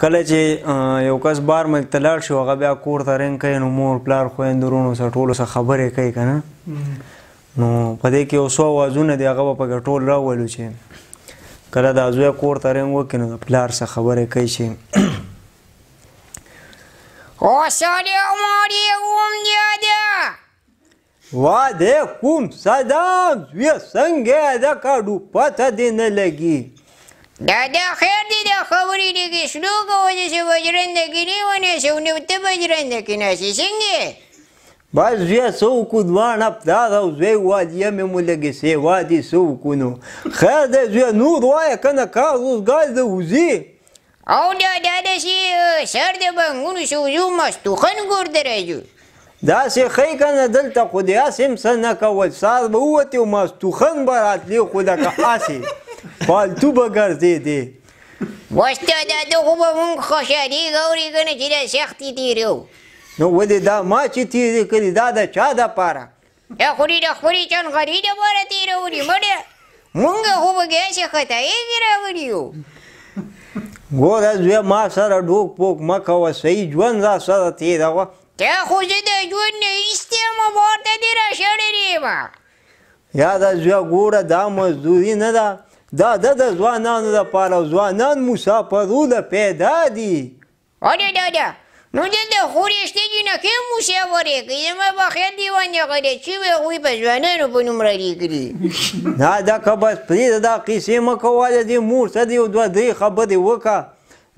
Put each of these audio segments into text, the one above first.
کله چې یو کس بار ملک ته لاړ شي هغه بیا کور ته رنګ کوي نو مور پلار خویندو وروڼو سره ټولو سره خبرې کوي که نه نو په دې کې یو څو اوازونه دي هغه به پکې ټول راولو چې کله دا زوی کور ته رنګ وکړي نو د پلار سره خبرې کوي چې السلام علیکم دادا. وعلیکم سلام زویه څنګه ده کاډو پته دې نه لګي دادا خیر دی دا خبرې دې کې شروع کوه چې بجرنده کې نه ونیسې او نه ته بجرنده کې ناسې څنګه بس زویه څه وکړو دواړه پلار او زوی وادیه مې مو لږې سیوا دي څه وکړو نو خیر دی زویه نور وایه که نه کار روزګار د وځي او دادا داسې سر د بنګونو سوځو مستوخن کور ته راځو داسې ښی که نه دلته خو دې هسې هم څه نه کول سهار به ووتې او ماستوخن به راتلې خو لکه هسې فالتو به ګرځېدې بس دادا ته خو به مونږ خوشحالېږو اورې که نه چې دا سختې تېرو نو ولې دا ما چې تېرې کړي دا د چا دپاره دا خو دې د خپلې چنغري دپاره تېرولي مړه مونږ خو پکې هسې خطایي کې راغلي یو ګوره زویه ما سره ډوک پوک مه کوه صحیح ژوند را سره تېروه تا خو زه د ژوند نه ایستې یم او بار ته دې راشړلې یم یاده زویه ګوره دا مزدوري نه ده دا د ځوانانو دپاره ځوانان مسافرونه پیدا دي آره دادا نو دلته خو رښتې جینکې مسافرې کوي زما په خیال دې باندې غلی چې وي هغوی په ځوانانو په نوم رالیږلي نه دا که بس پرېږده دا قیسې مه کوه د دې مور څه دې یو دوه درې خبرې وکړه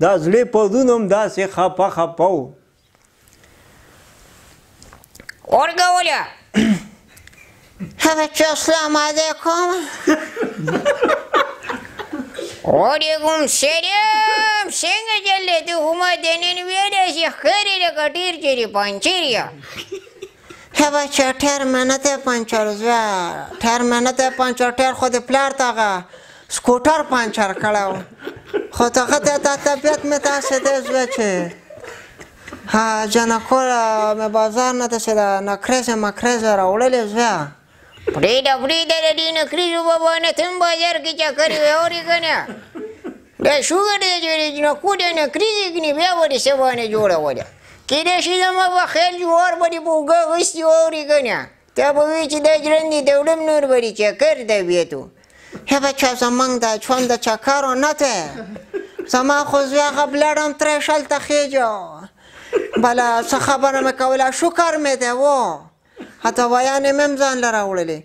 دا زړې پرون هم داسې خپه خپه و ورکوله بچه السلام علیکم وعلیکم سلام څنګه چلې ته خو ما د نن بیا داسې ښکارې لکه ټیر چې دې پنچر یم بچه ټیر مې نه دی پنچر زویه ټیر مې نه دی پنچر ټیر خو د پلار ته هغه سکوټر پنچر کړی و خو دغه ته دا طبیعت مې داسې دی زویه چې جانکو مې بازار نه داسې د نکریزې مکریزې راوړلې زویه پرېږده پرېږده د دې نکریزو په بهانه ته هم بازار کې چکر وې اورې که نه دا شوګر دی چې د جنکو د نکریزې کړي بیا به دې څه بهانه جوړوله کېدای شي زما په خیال جوار به دې په اوږه اغوستي و اورې که نه تا به وایي چې دا ژرندې ته وړم نور به دې چکر ته بیتو بچه زمونږ د ژوند د چکرو نه دی زما خو زوی هغه بلډم ترې شلته خېجو بله څه خبره مې کوله شکر مې دی و دوايانې مې هم ځان له راوړلې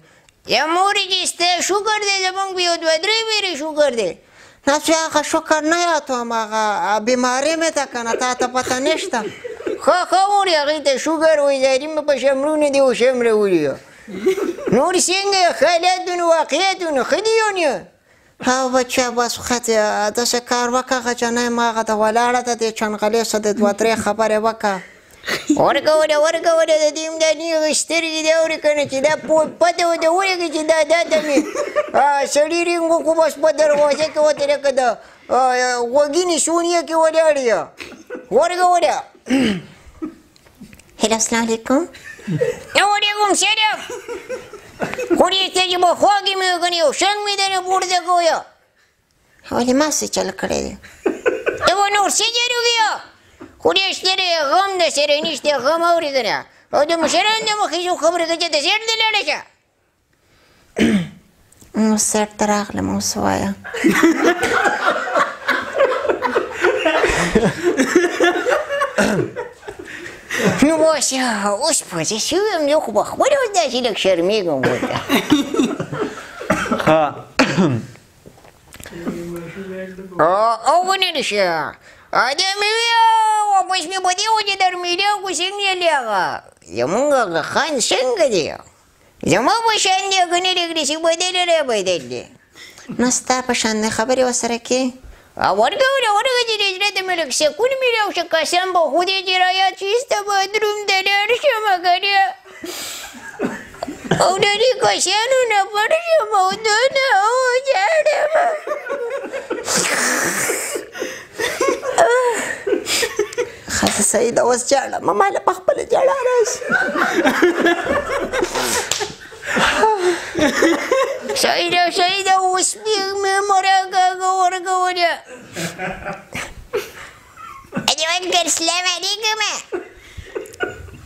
یا مورې چې ستا شکر دی زمونږ په یو دوه درې بیرې شکر دی نه چې هغه شکر نه یادوم هغه بیماري مې ده که نه تا ته پته نشته ښه ښه مورې هغې ته شکر وایي زاري مې په شمرونه دي و شمرولي نور څنګه حالاتونه واقعیتونه ښه دي یونې او بچه بس ښځې داسې کار وکړه هغه جنۍ ما هغه د ولاړه ده دې چنغلې څه د دوه درې خبرې وکړه ورکوله ورکوله د دې هم دا نیغې سترګې دی اورې که نه چې دا پته ورته ولګي چې دا ته مې سړي رینګ وکړو بس په دروازه کې ورته لکه د غوږینې سونیه کې ولاړ یم ورکوله هلو السلام علیکم وعلیکم سلام خو رښتیا چې په خوا کې مې وکړې یو شنګ مې دنه پورته کویه ولې ما څه چل کړی دی ته به نور څه جارو بیا خو رښتیا دی غم د سره نشته غم اورې که نه او د مشرانو د مخیزو خبرې که چې د سیټ ته لاړه شه نو سیټ ته راغلم اوس ووایه نو بس اوس پوه شوی یم زه خو په خپله اوس داسې لږ شرمېږم ورته او ونه شه دا مې واپس مې په دې وجه در میډیا کو څنګه یې هغه زمونږ هغه خان څنګه دی زما په شان دی که نه دی چې بدل رابدل دی نو ستا په شان دی خبرې ورسره کې ورکوله ورکه چې د زړه ته مې لږ سکون میلاو شه قسم به خدای چې رایاد چې ستا باتروم ته لاړ شمه که نه او د دې کسانو نه پټ شم او دونه وژاړم ښځه سعیده اوس ژاړم ما له په خپله ژړا راشي سعیده اوس مې مه راکاږه ورکوله هلو السلام علیکم وعلیکم السلام څنګه چلې ته خو ما د نور څه جارو بیا بچه ټیر مې نه دی پنچر زویه ورکوله ټیر مې نه دی پنچر ټیر خو د پلار ته هغه سکوټر پنچر کړی و خو دغه ته دا طبیعت مې داسې دی زویه چې انکل سلام علیکم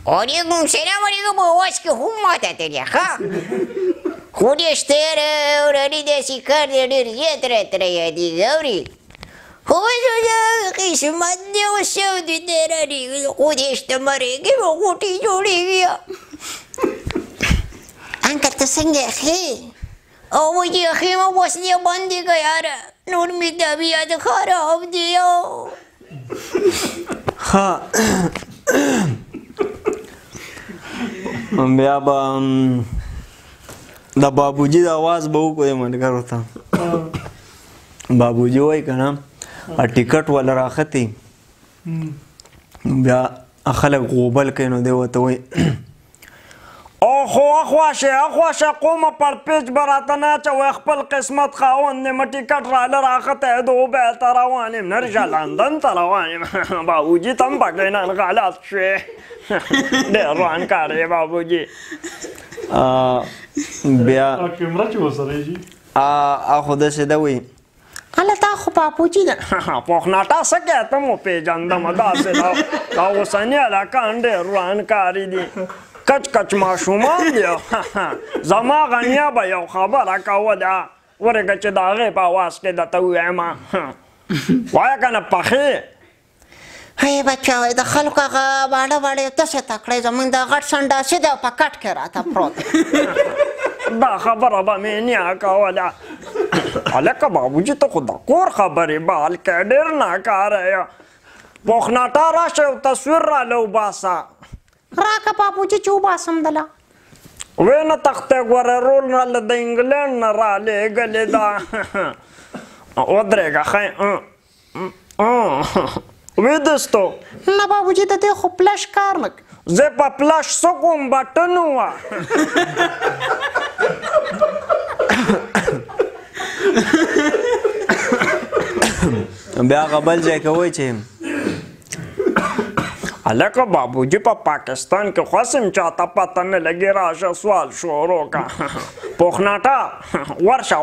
وعلیکم سلام علیکم اواز کې هم ماته تللی ښه خو دې ستاره وراني داسې کار دی ډېر زیات راته رایادېږي اورې خو قسمت دی اوس یو د دی رانیږي خو دې شته مرېږي نو غوټې جوړېږي انکل ته څنګه ښې او چې ښې مه بس دې بندې که یاره نور مې طبیعت خراب دی ها بیا به د بابوجي د اواز به وکړو ملګرو ته بابوجي وایي که نه ټیکټ وله راختې بیا خلک غوبل کوي نو دی ورته وایي اوخو اخواشه قومه پر پیچ به راته نه اچوئ خپل قسمت خاوند یم ټیکټ راله راختی دوبۍ ته روان یم نرشه لندن ته روان یم بابوجي ته هم پکې نن غلط شوې ډېر روان کار یې بابوجي بیا خو داسې ده وایي هلته خو بابوجي ده پوخناټه څه کوې ته مو پېژندم داسې دا اوسني هلکان ډېر روان کاري دي کچ کچ ماشومان دی زما غنیا به یو خبره کوله ورېږه چې د هغې په اواز کې درته ووایم وایه که نه پخې هی بچه وایي د خلکو هغه واړه واړه یو داسې تکړی زمونږ د غټ سنډاسي دی او په کټ کې راته پروت دا خبره به مې نیا کوله هلکه بابوجي ته خو د کور خبرې بال کې ډېر ناکاره یې پوخناټه راشه یو تصویر راله وباسه راکه بابوجي چې وباسم دله وی نه تختې ګوره رول راله د انګلینډ نه رالېږلې ده ودرېږه ښی ویدستو نه بابوجي د دې خو پلش کار نه زه په پلش څه کوم بټن وه بیا هغه بل ځای کې وایي چې هلکه بابوجي په پاکستان کې خواسم چاته پته نه لګي راشه سوال شروع که پوخناټه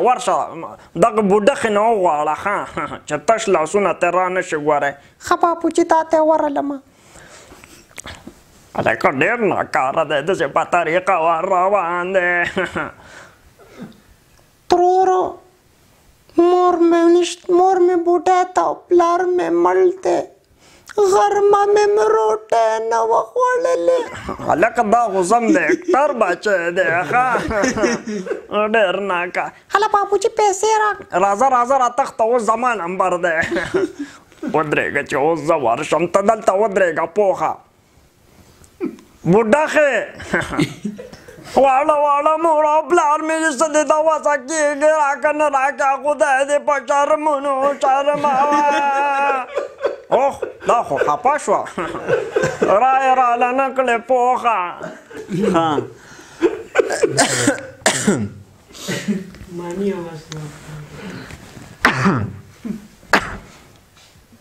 ورشه دغه بوډخې نه وغواړه ښه چې تش لاسونه ترې را نشي ګورئ ښه بابوجي تا ته یې ورلمه هلکه ډېر ناکاره دی داسې په طریقه ور روان دی ترورو مور مې بوډۍ ته او پلار مې مړ دی غرمه مې روټۍ نه وه خوړلې هلکه دا خو زم د اکټر بچی دی ښه ډېر ناکه هله بابوجي پیسې راځه راتښته اوس زما نمبر دی ودرېږه چې اوس زه ورشم ته دلته ودرېږه پوخه بوډخې واړه مور او پلار مې څه دې د وسه کېږي راکه نه راکه خدای دې په شرمونو شرموه اوه دا خو خفه شوه رایې راله نه کړې پوخه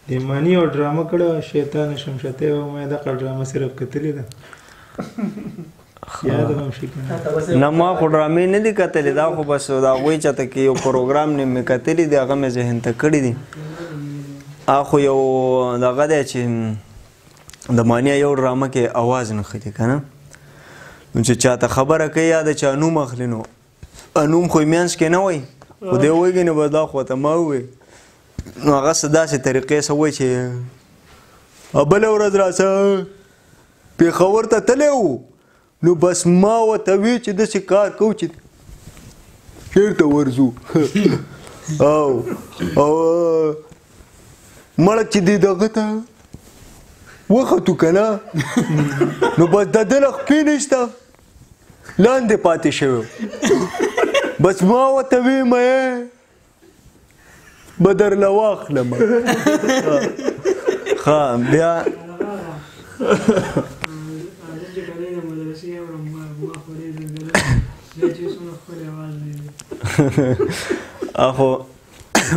د مانی او ډرامه کړه شیطان شمشته او مې دغه ډرامه صرف کتلې ده یاد هم شي نه ما خو ډرامې نه دي کتلې دا خو بس دا وایي چاته کې یو پروګرام نه مې کتلې دي هغه مې ذهن ته کړي دي خو یو دغه دی چې د مانیا یو ډرامه کې اواز نه خلي که نه نو چې چاته خبره کوي یا د چا نوم اخلي نو نوم خو یې منځ کې نه وایي خو دی وایي نو به دا خو ته ما ووایي نو هغه څه داسې طریقې څه وایي چې بله ورځ راسه پېښور ته تللی وو نو بس ما ورته وی چې داسې کار کوو چې چېرته ورځو او مړه چې دی دغه ته وختو که نه نو بس د ده له خپې نشته لاندې پاتې شوی بس ما ورته ویم به درله واخلمه ښه بیا خو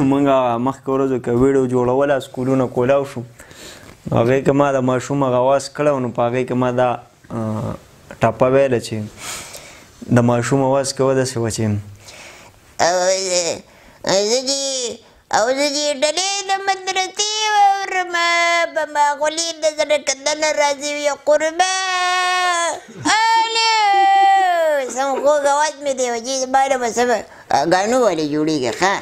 موږ مخکې ورځو کې ویډیو جوړوله سکولونه کولاو شو هغې کې ما د ماشوم هغه اواز کړی نو په هغې کې ما دا ټپه ویله چې د ماشوم اواز کې داسې وه چې او زه دې ډلې د مدرسې واورم په ما غولي د زړه کدنه راځي وي قربا الو سم خوږ اواز مې دی وجې باندې به سبا ګانو والے جوړېږي ښه